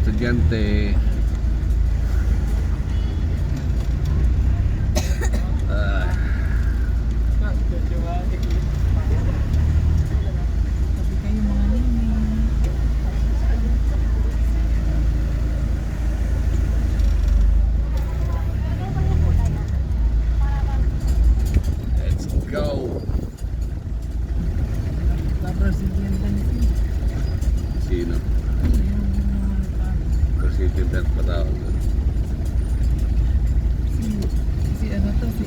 estudyante. Sabi kayo mga nini. Let's go. Brazilian dancing. Sino? Ayun, President pa tao. si ano to, si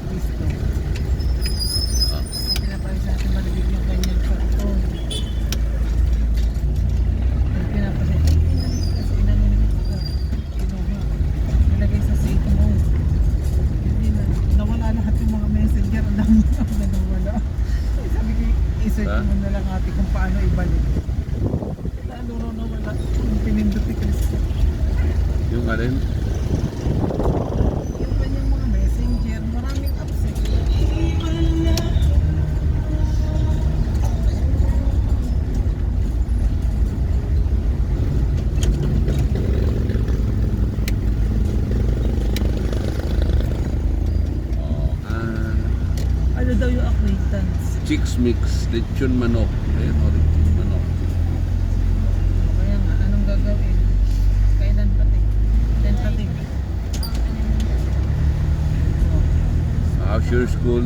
Cristo. Ah, Pinapayos natin maribig yung kanyang karton. Pag pinapasay, kasi inanunimik ka. Kinuha. Nilagay sa safe mode. Hindi na, nawala lahat yung mga messenger. Ang dami na nawala. Sabi ko, i-search Ha? mo na lang ate kung paano ibalik. Lalo na nawala. Yung pinindot ni Cristo. yung alin? Yung kanyang mga messenger, maraming apps eh. Ano daw yung acquaintance? Chicks mix, lechon manok. Ayun, lechon manok. Kaya nga, anong gagawin? Kailan pati? Tentative. How's your school?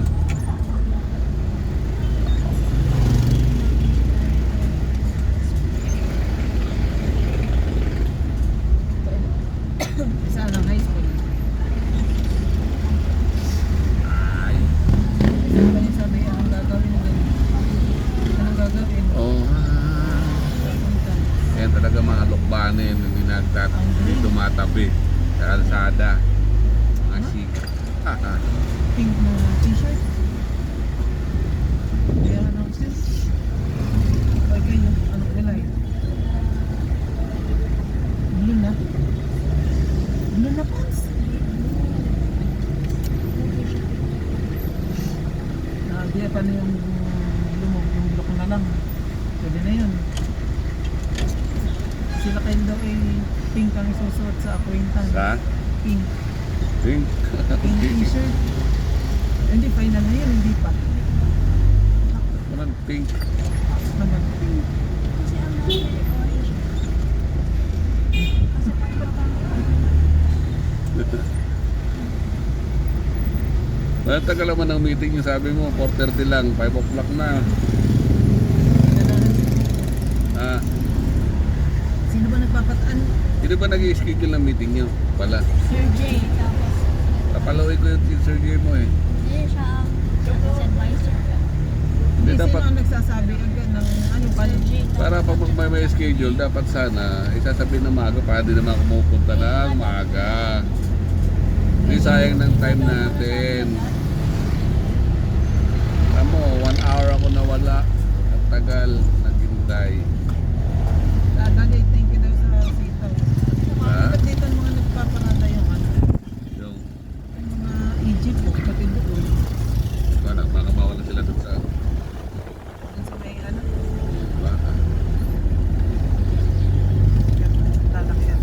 Isa ng high school. Ay. Isa pa yung sabi, anong gagawin din? Anong gagawin? Oh, Acquaintance. yan talaga mga lukbanin, hindi hindi tumatabi sa kalsada. Mga sika. Pink na t-shirt. Kaya anong sis? Okay kayo, anong kulay? Blue na. Blue na pants. Di pa na yung lumog, yung block na lang. Pwede na yun. Sila kayo daw ay pink ang isusuot sa acquaintance. Sa? Pink. Pink. Pink t-shirt. Hindi, final na yun, hindi pa. Naman pink. Naman pink. Well, tagal naman ng meeting yung sabi mo, 4:30 lang, 5 o'clock na. Ah, Sino ba nagpapataan? hindi ba nag-i-schedule ng meeting nyo? Pala. Sir J, tapos Kapalawin ko yung teacher game mo eh. hindi siya ang advisor. Hindi Sino dapat, ang nagsasabi agad ng ano ba? Sir J, para pag may schedule, dapat sana isasabihin na maaga para di naman kumupunta ng maaga. Hindi sayang ng time natin. Amo, 1 hour ako nawala. Ang tagal, naghintay. Dagay, thank you daw sa sitaw. Ha? Bakit dito ang mga nagpaparada yung ano? Yung, Yung mga Egypt po, pati doon. wala, baka mawala sila dun sa Doon sa may ano? baka. Lalakyan.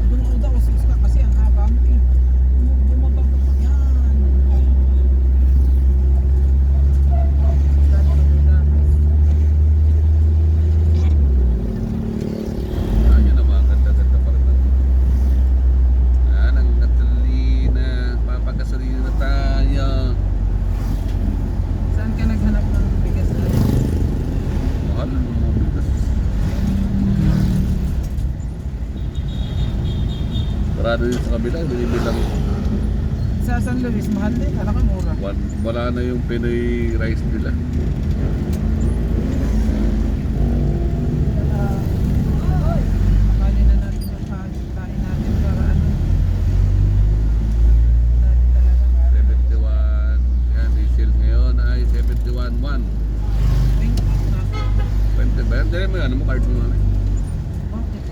Dumaod ako sis ka kasi ang haba mo eh. Bumaba pa pa. Yan. Dati ko na. Ayun naman, ganda-ganda pa rin. Yan, ang Catalina. Papagasolina na tayo. Saan ka naghanap ng bigas na? Mahal ang mga bigas. Parado din sa kabila, binibilang Sa San Luis, mahal din. Alam ka, mura. wala na yung Pinoy rice nila. Akali na natin yung kain natin para ano. Dati talaga. 71, yan, diesel ngayon ay 71.1. Thank you. 20 ba yan? Dali mo yan, ano mo card mo namin? Bakit?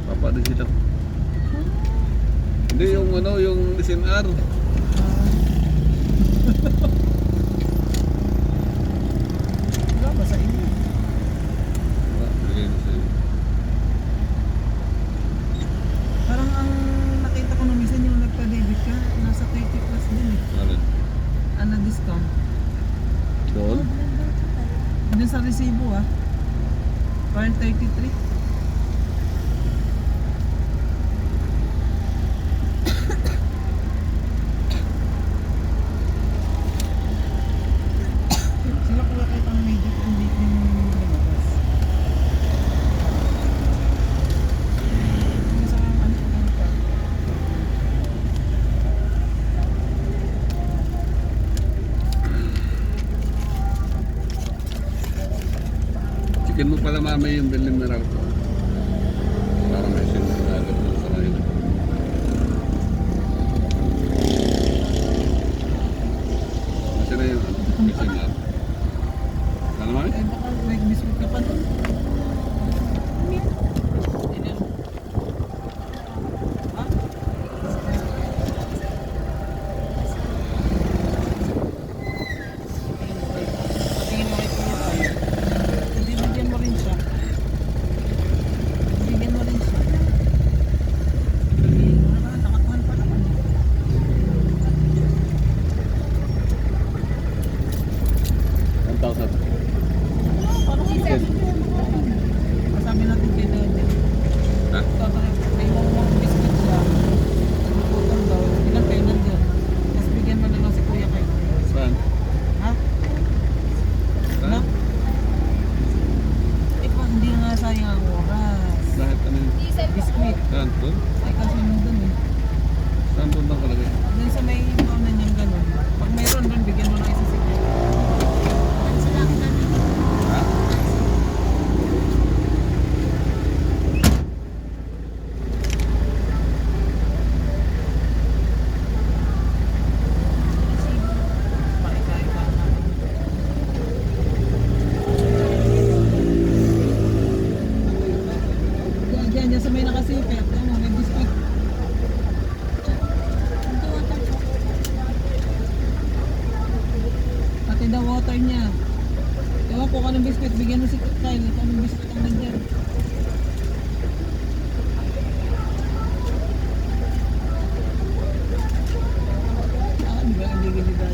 Papadigital. Hindi yung ano, yung SNR. Wala ba sa inyo? Bigay mo sa'yo. yan sa resibo ah. 133. Sila ko kahit ang medyo hindi din lumabas. Yung sa ano pa. Chicken mo pala mama yung Bel Mineral ko. Para may sinunagad mo sa kanila. Kasi na yung missing up. Ano naman? Eh baka may biscuit ka pa doon. Ayan. Ha? Patingin mo kay Kuya tayo. Hindi, bigyan mo rin siya. Bigyan mo rin siya. Nakatuhan pa naman. 1,000. Parang Chicken. Kasama natin kay Dede. Ha? May mga biscuit siya. Putol daw. Ilang kayo nandyan. Tapos bigyan mo na lang si Kuya kayo. Saan? Ha? Saan? Ano? Eh kung hindi nga sayang ang oras. Lahat ano yun? Biscuit. Saan to? Ay kasi nandun eh. Saan to bang kalagay? Doon sa may na niyang ganun. Pag mayroon doon, bigyan mo na isa si Kuya. Sa lang namin. Ha? Paika-ika natin. Diyan sa may nakasipit. Ano, may biscuit. Pati daw water niya. Ewan ko kung anong biscuit. Bigyan mo si Kyle. Kung anong biscuit ang nandiyan. Ah, di ba? Hindi giligan.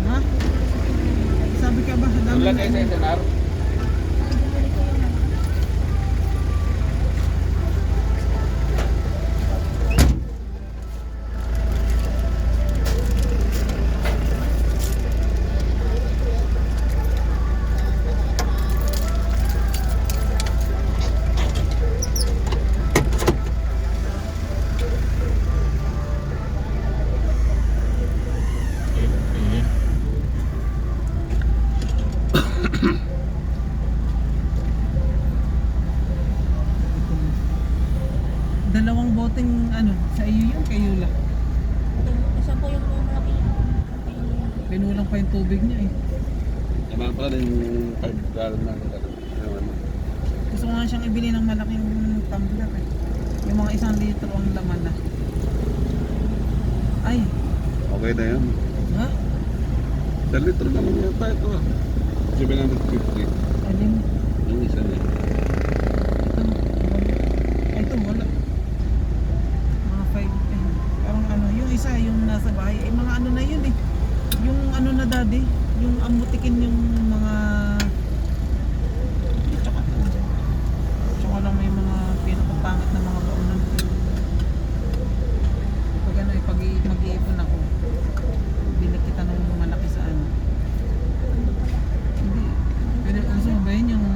Ha? Sabi ka ba? Dami Wala na kayo sa SNR? Dalawang boteng ano, sa iyo yun, kay Yula. Isa po yung malaki. Pinulang pa yung tubig niya eh. Naman pala yung 5 gallon na nila. Yung ano. Gusto ko nga siyang ibili ng malaking tumbler eh. Yung mga 1 litro ang laman na. Ay, Okay na yan. ha? 1 litro naman yata ito ah. 750. Alin? Yung isa na yun. Ito. Ay, ito wala. Mga 5 eh. Parang ano, yung isa yung nasa bahay. Eh, mga ano na yun eh. Yung ano na daddy. Yung amutikin yung mga... Tsaka lang may mga pinakapangit na mga baunan. Pag ano eh, pag mag-iipon ako, bili kita ng malaki sa ano. Hindi. Pero gusto mo ba yun yung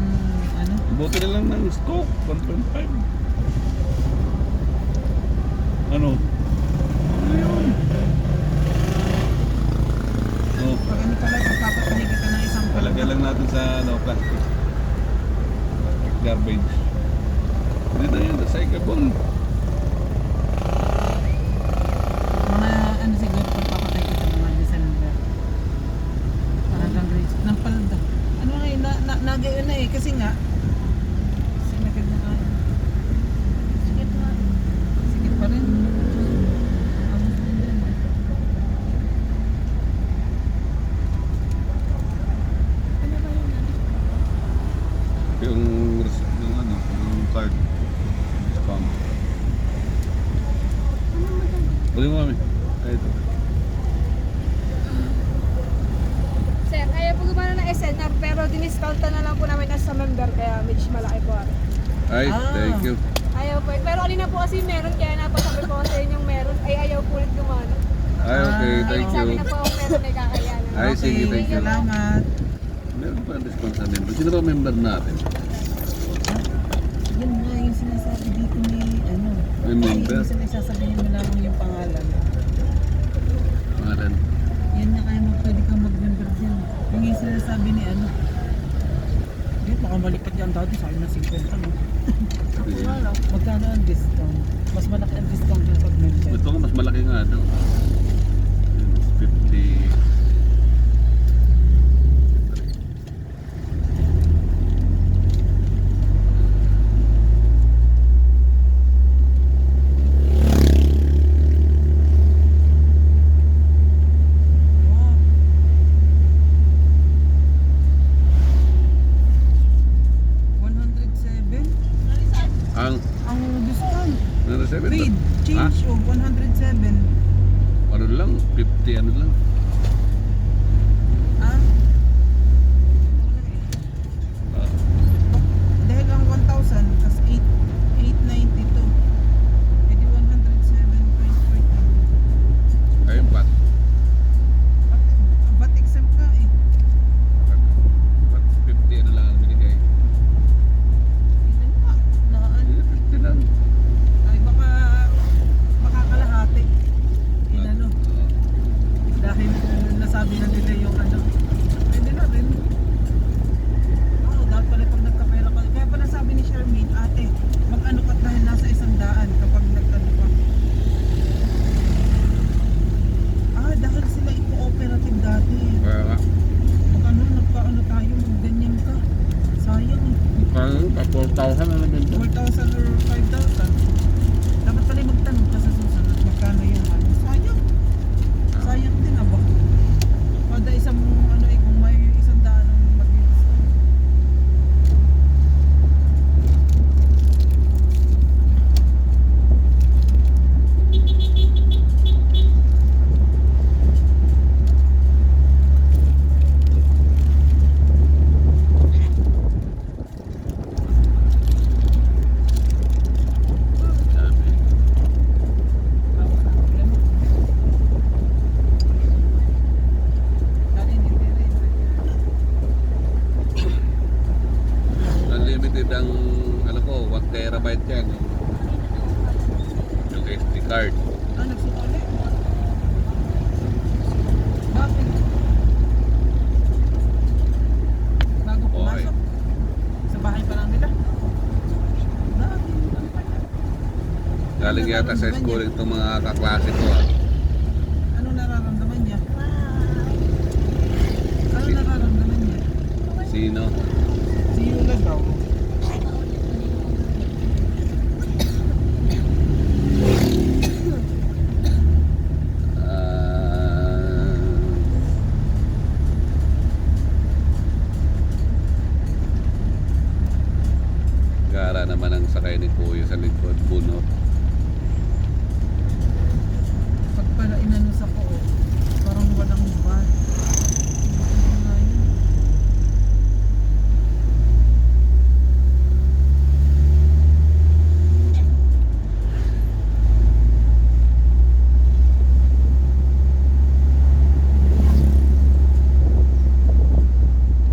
ano? Buti na lang ng scope. 1.5. Ano? Ano yun? Oh, Pag ano pala, pagpapatali kita ng isang palagay lang natin sa ano, plastic. Garbage. Hindi na yun, recyclable. Mga ano siguro, pagpapatay kita ng mga December. Parang hanggang grade 6. Ng palda. Ano nga yun, nagayon na eh. Kasi nga, sinagad na tayo. Sige po. Sige pa rin. Abot din din. Ano ba yun? Yung ano, yung card. Spam. Ay, Ah. thank you. Ayaw po. Pero kanina po kasi meron, kaya napasabi po kasi yun yung meron. Ay, ayaw po ulit gumano. Ay, okay, Ah, thank Sabi you. na po ako meron ay kakayanan. Ay, sige, thank you. Salamat. Meron pa discount sa member. Sino ba member natin? Yun nga yung sinasabi dito ni ano. May member? Ay, yung sasabihin mo lamang yung pangalan. Pangalan. Yan na kaya pwede kang mag-member dyan. Yung sinasabi ni ano. Yun, baka malipat yan dati sa akin na 50 no? Sige. Magkano ang discount? Mas malaki ang discount yung pag-member. Ito nga, mas malaki nga daw. Yun, 50. Wow. Ang, Ang discount. ano na 7? Paid. Change of 107. Ano lang, 50 ano lang. Ah? Wala eh. Ah, Dahil ang 1,000 tas 892. Edi 107.14. ayun pa. Ba't exempt ka eh? Ba't 50 ano lang ang binigay? Ilan pa? Naan? Eh, 50 lang. Ay baka kalahati. Inano? Ah, Dahil nasabi na nila yung ano. Pwede na rin. Oo, dapat pala pag nagkapera ka. Kaya pala sabi ni Charmaine, ate, mag-ano ka dahil nasa 100 kapag nagkano ka. Ah, dahil sila i-cooperative dati. kaya nga. Pag ano, nagkaano tayo, ganyan ka. Sayang eh. Kaya nga, 4,000 ano din to? 4,000 or 5,000. Dapat pala magtanong ka sa susunod. Magkano yung ano. Sayang. Sayang din aba. Kada isang ano eh, kung may 100 ang mag-discount. Sabi. Unlimited ang, ano ko, 1 terabyte yan. Yung SD card. Ah, nagsukali? Bakit? Bago pumasok? Sa bahay pa lang nila? Bakit? Galing yata sa school itong mga kaklase ko. Ah. Ano nararamdaman niya? Wow. Ano nararamdaman niya? Sino? Si Yula daw. Ah, gara naman ang sakay ni Kuya sa likod, bunot. Pag pala inano sa ko, parang walang van. Ano nga yun?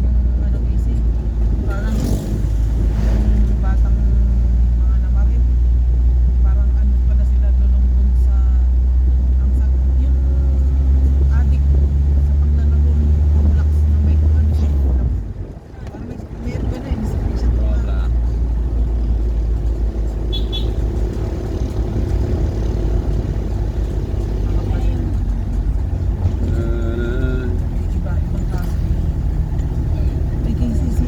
Yung ano kasi, parang yung batang mga namarip, parang ano pala sila lulungbong sa yung adik sa paglalaro ng Roblox na may ano siya Roblox. Parang meron ba na eh, screenshot ko Wala. na. Ah, Iba, ibang kaso. May kasi si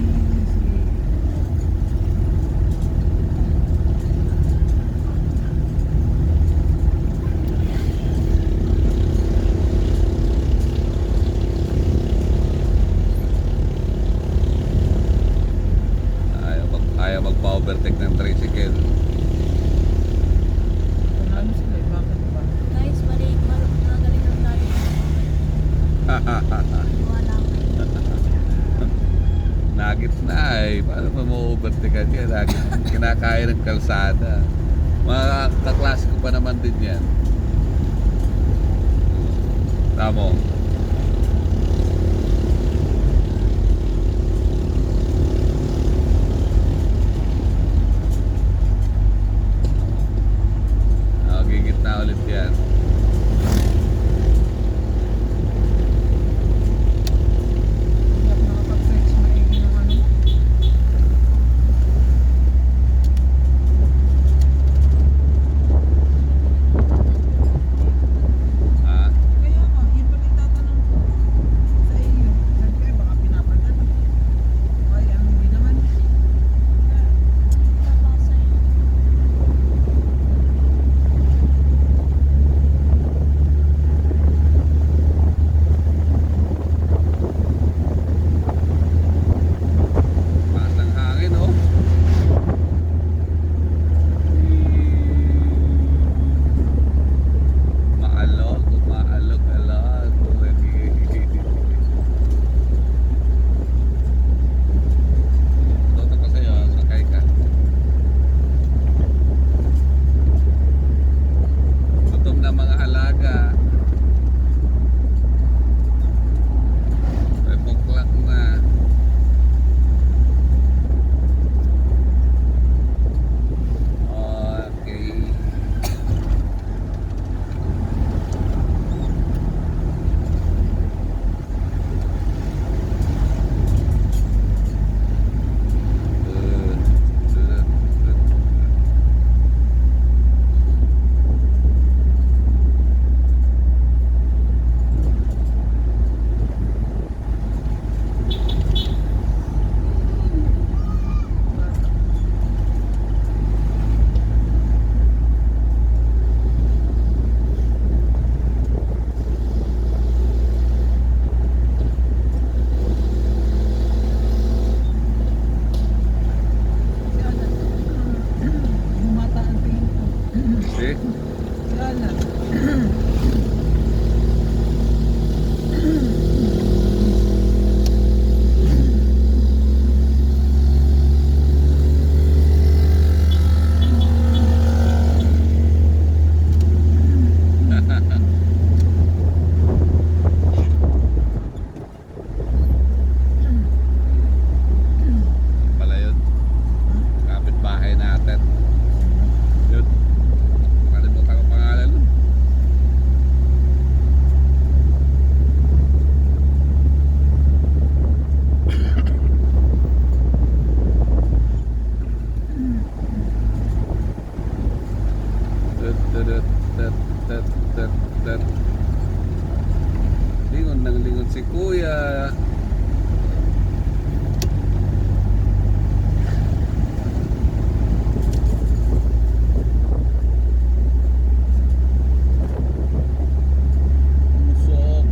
ayaw magpa-overtake ng tricycle. panalo sila eh, bakit ba? Guys, magaling lang tayo. Wala. Nagit na ay. Paano pa ma-overtake yan? Nagit. Kinakaya ng kalsada. Mga kaklase ko pa naman din yan. Tamo. Gigit na ulit yan. Hindi ako nakapag-search maigi ng ano. Ha? Kaya nga, yun pala yung tatanong ko sa iyo. Sabi ko, baka pinapagat. Ay, ano, hindi naman. Nabasa yun. Lakas ng hangin, oh. Maalog, maalog. Toto pa sa'yo, sakay ka. Gutom na mga alaga. 5 o'clock na. Okay. Si Alan. Bumata ang tingin ko. See? Si Alan. Pala yun. Kapit-bahay natin. Yun. Kalimutan ko pangalan nun. Lingon ng lingon si Kuya. Usok.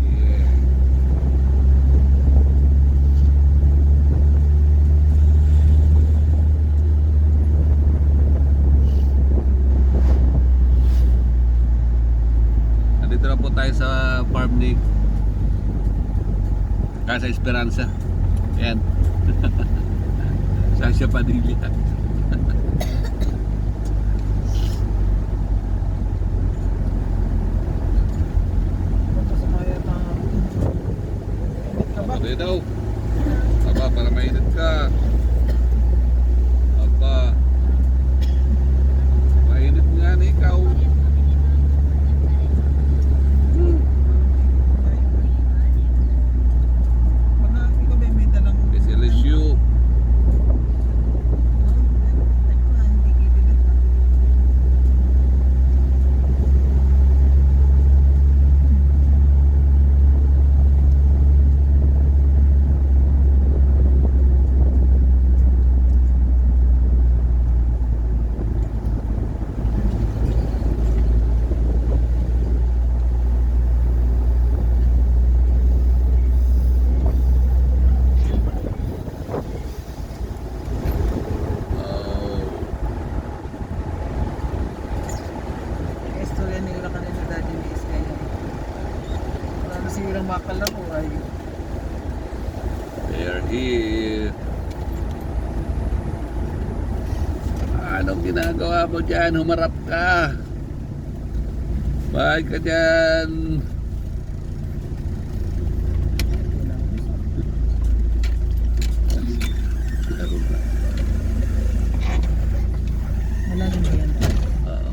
Yeah. Nandito na po tayo sa farm ni Casa Esperanza. Yan. Sasha Padilla. Punta sa kaya na. Init ka ba? Hindi daw. Aba, para mainit ka. Aba. Mainit nga na ikaw. Pag ikaw ba may dalang... SLSU. Hindi kibilit na. bilang makalaro ay They're here. Anong ginagawa mo dyan? Humarap ka. Bakit ka dyan? Laro ka. wala rin ba yan? Oo.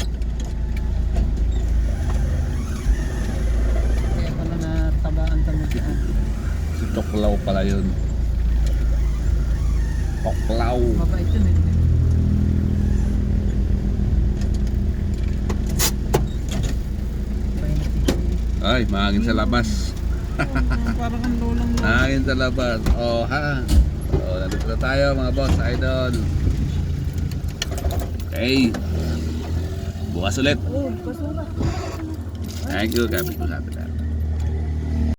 Kaya pala natabaan ka mo dyan. Si Toklaw pala yun. Toklaw. Mabait yun eh. Ay, mahangin sa labas. Parang ang lolang lola. Mahangin sa labas. Oh, ha. Oh, nandito na tayo mga boss, idol. Okay. Bukas ulit. Oh, basura. Thank you, kapit mo sa atin.